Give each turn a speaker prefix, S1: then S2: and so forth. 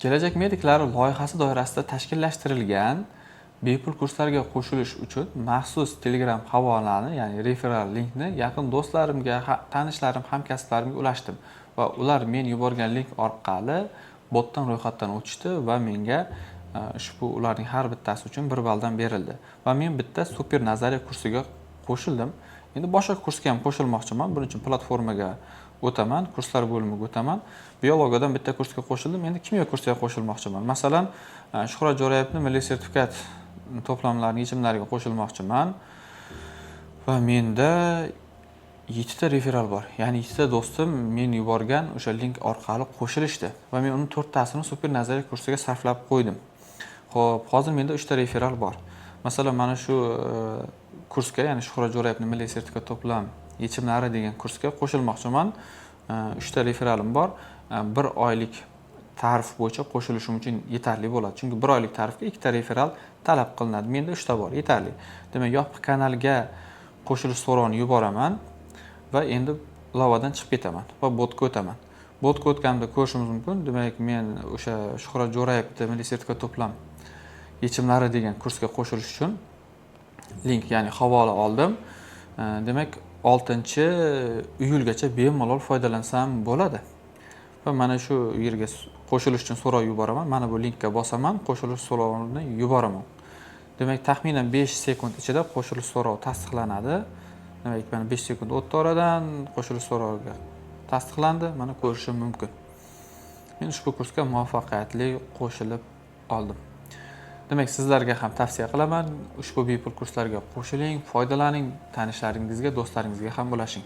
S1: Kelajak mediklari loyihasi doirasida tashkillashtirilgan bepul kurslarga qo'shilish uchun maxsus Telegram havolani, ya'ni referral linkni yaqin do'stlarimga, tanishlarim, hamkasblarimga ulashdim va ular men yuborgan link orqali botdan ro'yxatdan o'tishdi va menga ushbu ularning har bittasi uchun 1 balldan berildi va men bitta super nazariya kursiga qo'shildim. Endi boshqa kursga ham qo'shilmoqchiman. Buning uchun platformaga o'taman, kurslar bo'limiga o'taman. Biologiyadan bitta kursga qo'shildim. Endi kimyo kursiga qo'shilmoqchiman. Masalan, Shuhrat Jo'rayevning milliy sertifikat to'plamlarining yechimlariga qo'shilmoqchiman va menda 7 ta referal bor. Ya'ni 7 ta do'stim men yuborgan o'sha link orqali qo'shilishdi va men uning 4 tasini super nazariya kursiga sarflab qo'ydim. Xo'p, hozir menda 3 ta referal bor. Masalan, mana shu kursga, ya'ni Shuhrat Jo'rayevning milliy sertifikat to'plam yechimlari degan kursga qo'shilmoqchiman. 3 ta referalim bor. 1 oylik tarif bo'yicha qo'shilishim uchun yetarli bo'ladi. Chunki 1 oylik tarifga 2 ta referal talab qilinadi. Menda 3 ta bor, yetarli. Demak, yopiq kanalga qo'shilish so'rovini yuboraman va endi ilovadan chiqib ketaman va botga o'taman. Botga o'tganimda ko'rishimiz mumkin. Demak, men o'sha Shuhrat Jo'rayevning milliy sertifikat to'plam yechimlari degan kursga qo'shilish uchun link, ya'ni havola oldim. Demak, 6-iyulgacha bemalol foydalansam bo'ladi. Va mana shu yerga qo'shilish uchun so'rov yuboraman. Mana bu linkka bosaman, qo'shilish so'rovini yuboraman. Demak, taxminan 5 sekund ichida qo'shilish so'rovi tasdiqlanadi. Demak, mana 5 sekund o'tdi oradan, qo'shilish so'roviga tasdiqlandi. Mana ko'rishim mumkin. Men ushbu kursga muvaffaqiyatli qo'shilib oldim. Demak, sizlarga ham tavsiya qilaman. Ushbu bepul kurslarga qo'shiling, foydalaning, tanishlaringizga, do'stlaringizga ham ulashing.